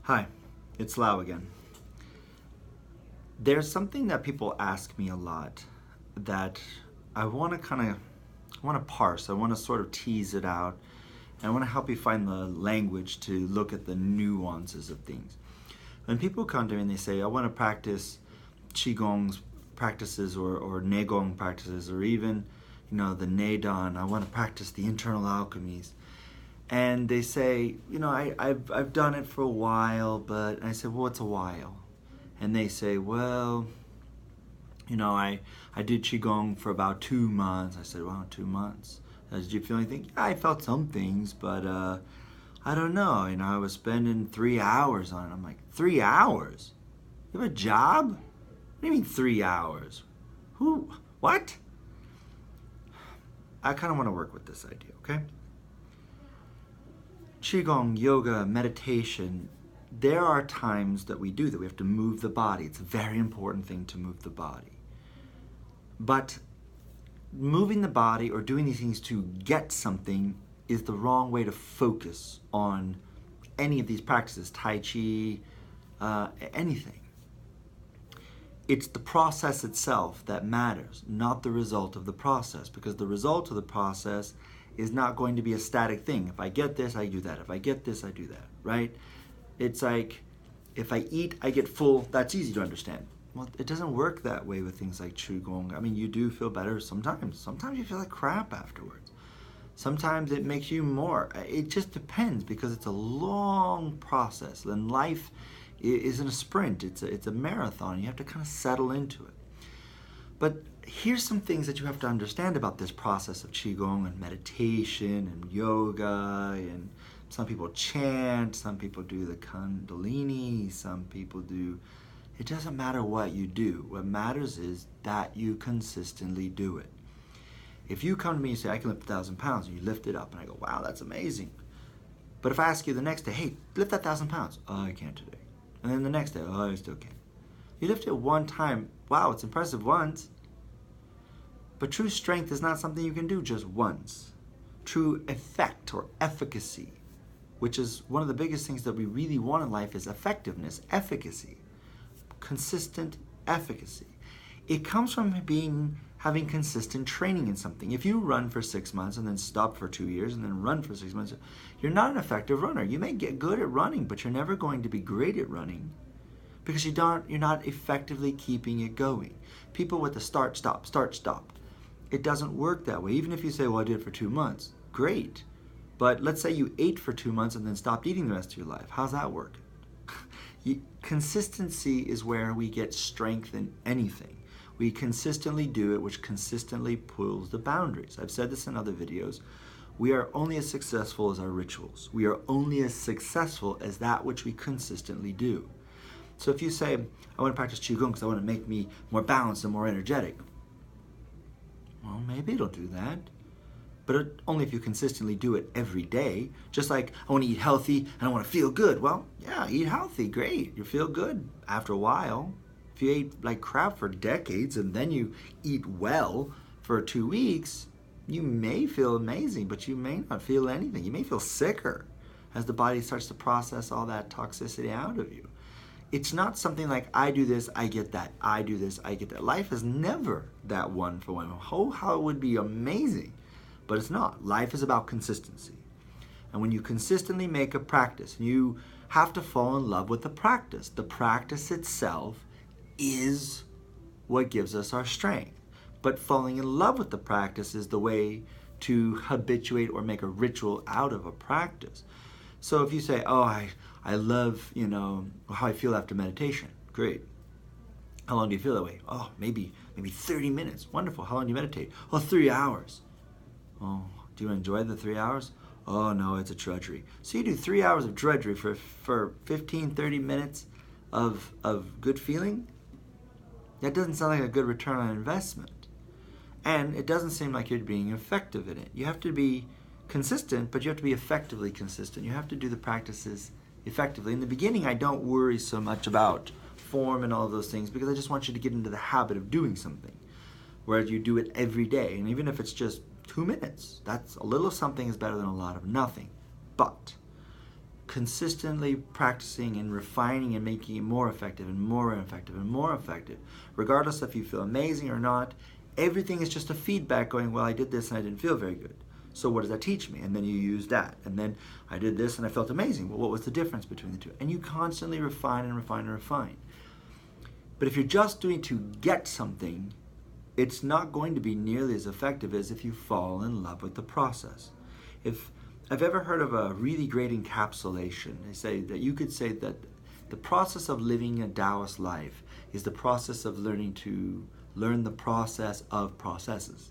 Hi, it's Lau again. There's something that people ask me a lot that I want to parse. I want to sort of tease it out. And I want to help you find the language to look at the nuances of things. When people come to me and they say, I want to practice Qigong's practices or Neigong practices, or even, the Neidan, I want to practice the internal alchemies. And they say, I've done it for a while, but I said, well, what's a while? And they say, well, I did Qigong for about 2 months. I said, wow, 2 months. Did you feel anything? Yeah, I felt some things, but I don't know. I was spending 3 hours on it. I'm like, 3 hours? You have a job? What do you mean 3 hours? Who? What? I kind of want to work with this idea, okay? Qigong, yoga, meditation, there are times that we do that. We have to move the body. It's a very important thing to move the body. But moving the body or doing these things to get something is the wrong way to focus on any of these practices, Tai Chi, anything. It's the process itself that matters, not the result of the process, because the result of the process is not going to be a static thing. If I get this, I do that. If I get this, I do that, right? It's like, if I eat, I get full. That's easy to understand. Well, it doesn't work that way with things like Qigong. I mean, you do feel better sometimes. Sometimes you feel like crap afterwards. Sometimes it makes you more. It just depends, because it's a long process. And life isn't a sprint. It's a marathon. You have to kind of settle into it. But here's some things that you have to understand about this process of Qigong and meditation and yoga. And some people chant, some people do the Kundalini, some people do... It doesn't matter what you do. What matters is that you consistently do it. If you come to me and say, I can lift 1,000 pounds, and you lift it up, and I go, wow, that's amazing. But if I ask you the next day, hey, lift that 1,000 pounds. Oh, I can't today. And then the next day, oh, I still can't. You lift it one time. Wow, it's impressive once. But true strength is not something you can do just once. True effect or efficacy, which is one of the biggest things that we really want in life, is effectiveness, efficacy, consistent efficacy. It comes from having consistent training in something. If you run for 6 months and then stop for 2 years and then run for 6 months, you're not an effective runner. You may get good at running, but you're never going to be great at running, because you're not effectively keeping it going. People with the start, stop. It doesn't work that way. Even if you say, well, I did it for 2 months, great. But let's say you ate for 2 months and then stopped eating the rest of your life. How's that work? Consistency is where we get strength in anything. We consistently do it, which consistently pulls the boundaries. I've said this in other videos. We are only as successful as our rituals. We are only as successful as that which we consistently do. So if you say, I want to practice Qigong because I want to make me more balanced and more energetic, well, maybe it'll do that. But only if you consistently do it every day. Just like, I want to eat healthy and I want to feel good. Well, yeah, eat healthy, great. You feel good after a while. If you ate like crap for decades and then you eat well for 2 weeks, you may feel amazing, but you may not feel anything. You may feel sicker as the body starts to process all that toxicity out of you. It's not something like, I do this, I get that. I do this, I get that. Life is never that one for one. Oh, how it would be amazing. But it's not. Life is about consistency. And when you consistently make a practice, you have to fall in love with the practice. The practice itself is what gives us our strength. But falling in love with the practice is the way to habituate or make a ritual out of a practice. So if you say, oh, I love, how I feel after meditation. Great. How long do you feel that way? Oh, maybe 30 minutes. Wonderful. How long do you meditate? Oh, 3 hours. Oh, do you enjoy the 3 hours? Oh, no, it's a drudgery. So you do 3 hours of drudgery for 15, 30 minutes of good feeling? That doesn't sound like a good return on investment. And it doesn't seem like you're being effective in it. You have to be consistent, but you have to be effectively consistent. You have to do the practices effectively. In the beginning, I don't worry so much about form and all of those things, because I just want you to get into the habit of doing something, whereas you do it every day. And even if it's just 2 minutes, that's a little something is better than a lot of nothing. But consistently practicing and refining and making it more effective and more effective and more effective, regardless if you feel amazing or not. Everything is just a feedback going, well, I did this and I didn't feel very good. So what does that teach me? And then you use that. And then I did this and I felt amazing. Well, what was the difference between the two? And you constantly refine and refine and refine. But if you're just doing to get something, it's not going to be nearly as effective as if you fall in love with the process. If I've ever heard of a really great encapsulation, they say that you could say that the process of living a Taoist life is the process of learning to learn the process of processes.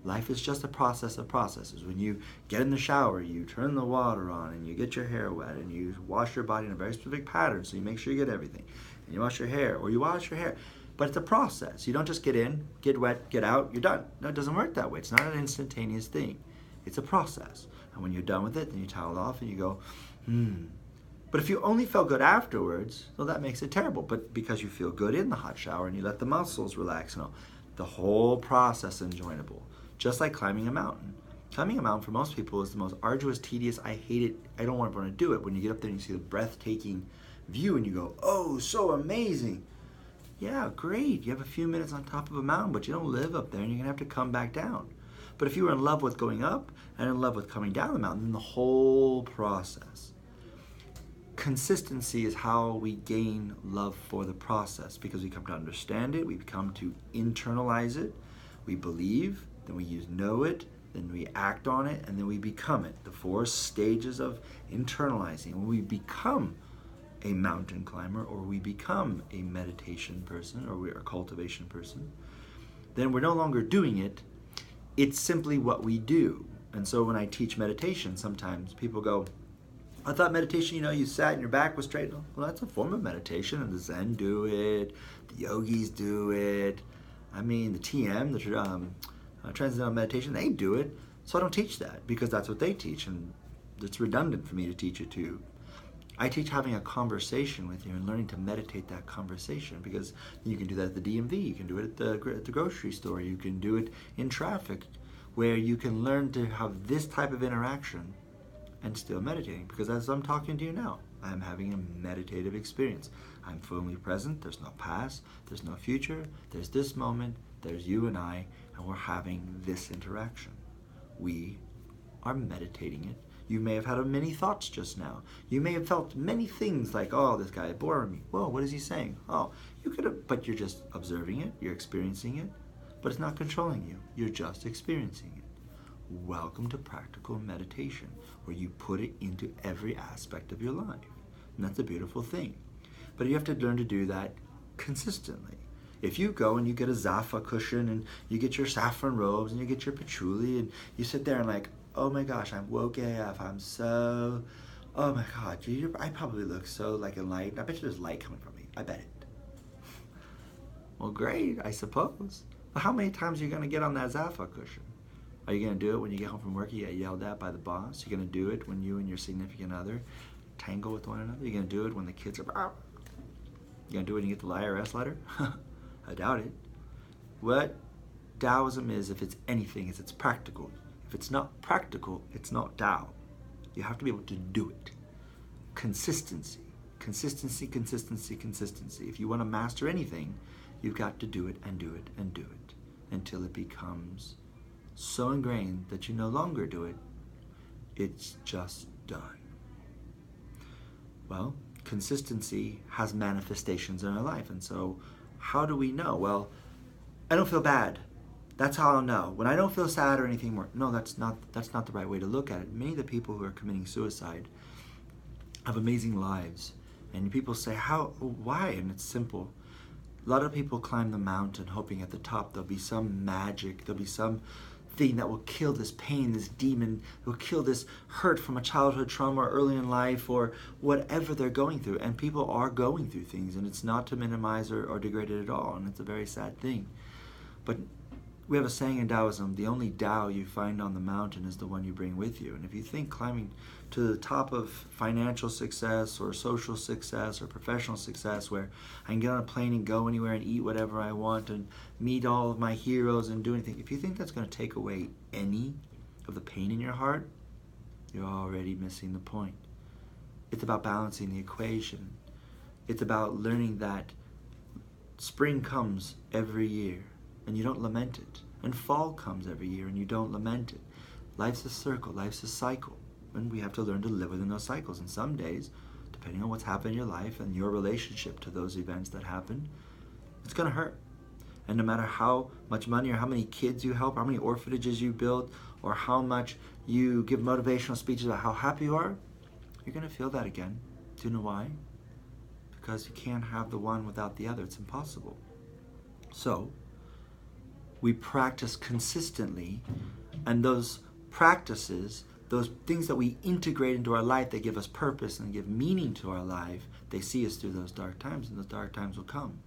Life is just a process of processes. When you get in the shower, you turn the water on and you get your hair wet and you wash your body in a very specific pattern so you make sure you get everything. And you wash your hair, or you wash your hair. But it's a process. You don't just get in, get wet, get out, you're done. No, it doesn't work that way. It's not an instantaneous thing. It's a process. And when you're done with it, then you towel it off and you go, But if you only felt good afterwards, well, that makes it terrible. But because you feel good in the hot shower and you let the muscles relax and all, the whole process is enjoyable. Just like climbing a mountain. Climbing a mountain for most people is the most arduous, tedious. I hate it. I don't want to do it. When you get up there and you see the breathtaking view and you go, oh, so amazing. Yeah, great. You have a few minutes on top of a mountain, but you don't live up there and you're going to have to come back down. But if you were in love with going up and in love with coming down the mountain, then the whole process. Consistency is how we gain love for the process, because we come to understand it, we come to internalize it, we believe, then we know it, then we act on it, and then we become it. The 4 stages of internalizing. When we become a mountain climber, or we become a meditation person, or we're a cultivation person, then we're no longer doing it. It's simply what we do. And so when I teach meditation, sometimes people go, I thought meditation, you sat and your back was straight. Well, that's a form of meditation, and the Zen do it, the yogis do it. I mean, the TM, the Transcendental Meditation, they do it. So I don't teach that, because that's what they teach, and it's redundant for me to teach it too. I teach having a conversation with you and learning to meditate that conversation, because you can do that at the DMV, you can do it at the grocery store, you can do it in traffic, where you can learn to have this type of interaction and still meditating. Because as I'm talking to you now, I'm having a meditative experience. I'm fully present, there's no past, there's no future, there's this moment, there's you and I, and we're having this interaction. We are meditating it. You may have had many thoughts just now. You may have felt many things like, oh, this guy is boring me. Whoa, what is he saying? Oh, you could have, but you're just observing it, you're experiencing it, but it's not controlling you. You're just experiencing it. Welcome to practical meditation, where you put it into every aspect of your life. And that's a beautiful thing. But you have to learn to do that consistently. If you go and you get a Zafa cushion and you get your saffron robes and you get your patchouli and you sit there and like, oh my gosh, I'm woke AF, oh my God, I probably look so like enlightened. I bet you there's light coming from me. I bet it. Well, great, I suppose. But how many times are you going to get on that Zafa cushion? Are you going to do it when you get home from work, you get yelled at by the boss? You're going to do it when you and your significant other tangle with one another? You're going to do it when the kids are... You're going to do it when you get the IRS letter? I doubt it. What Taoism is, if it's anything, is it's practical. If it's not practical, it's not Tao. You have to be able to do it. Consistency. Consistency, consistency, consistency. If you want to master anything, you've got to do it and do it and do it until it becomes so ingrained that you no longer do it. It's just done. Well, consistency has manifestations in our life. And so how do we know? Well, I don't feel bad. That's how I'll know. When I don't feel sad or anything more. No, that's not the right way to look at it. Many of the people who are committing suicide have amazing lives. And people say, why? And it's simple. A lot of people climb the mountain hoping at the top there'll be some magic, there'll be some thing that will kill this pain, this demon, will kill this hurt from a childhood trauma or early in life or whatever they're going through. And people are going through things, and it's not to minimize or degrade it at all, and it's a very sad thing. But we have a saying in Taoism, the only Tao you find on the mountain is the one you bring with you. And if you think climbing to the top of financial success or social success or professional success, where I can get on a plane and go anywhere and eat whatever I want and meet all of my heroes and do anything, if you think that's going to take away any of the pain in your heart, you're already missing the point. It's about balancing the equation. It's about learning that spring comes every year and you don't lament it. And fall comes every year and you don't lament it. Life's a circle, life's a cycle. And we have to learn to live within those cycles. And some days, depending on what's happened in your life and your relationship to those events that happen, it's going to hurt. And no matter how much money or how many kids you help, or how many orphanages you build, or how much you give motivational speeches about how happy you are, you're going to feel that again. Do you know why? Because you can't have the one without the other. It's impossible. So, we practice consistently, and those practices, those things that we integrate into our life, they give us purpose and give meaning to our life, they see us through those dark times, and those dark times will come.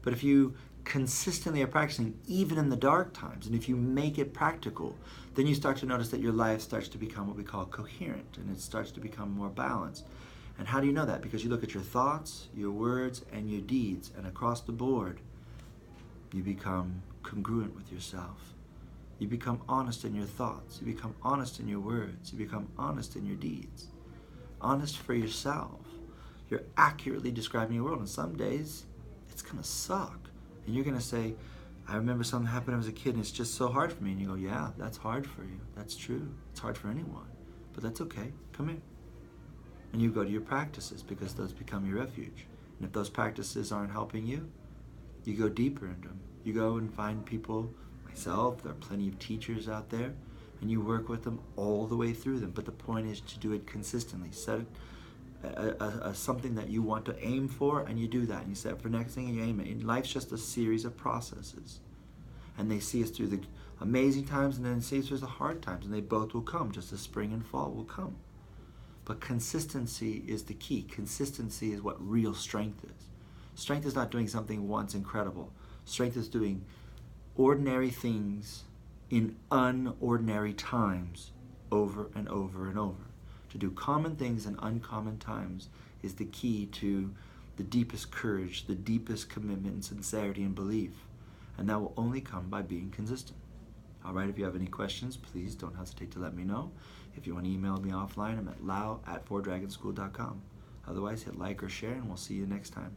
But if you consistently are practicing, even in the dark times, and if you make it practical, then you start to notice that your life starts to become what we call coherent, and it starts to become more balanced. And how do you know that? Because you look at your thoughts, your words, and your deeds, and across the board, you become congruent with yourself. You become honest in your thoughts. You become honest in your words. You become honest in your deeds. Honest for yourself. You're accurately describing your world. And some days, it's going to suck. And you're going to say, I remember something happened when I was a kid and it's just so hard for me. And you go, yeah, that's hard for you. That's true. It's hard for anyone. But that's okay. Come here. And you go to your practices because those become your refuge. And if those practices aren't helping you, you go deeper into them. You go and find people, myself, there are plenty of teachers out there, and you work with them all the way through them. But the point is to do it consistently. Set something that you want to aim for, and you do that. And you set for next thing and you aim it. And life's just a series of processes. And they see us through the amazing times and then see us through the hard times. And they both will come, just as spring and fall will come. But consistency is the key. Consistency is what real strength is. Strength is not doing something once incredible. Strength is doing ordinary things in unordinary times over and over and over. To do common things in uncommon times is the key to the deepest courage, the deepest commitment and sincerity and belief. And that will only come by being consistent. All right, if you have any questions, please don't hesitate to let me know. If you want to email me offline, I'm at lau@fourdragonschool.com. Otherwise, hit like or share, and we'll see you next time.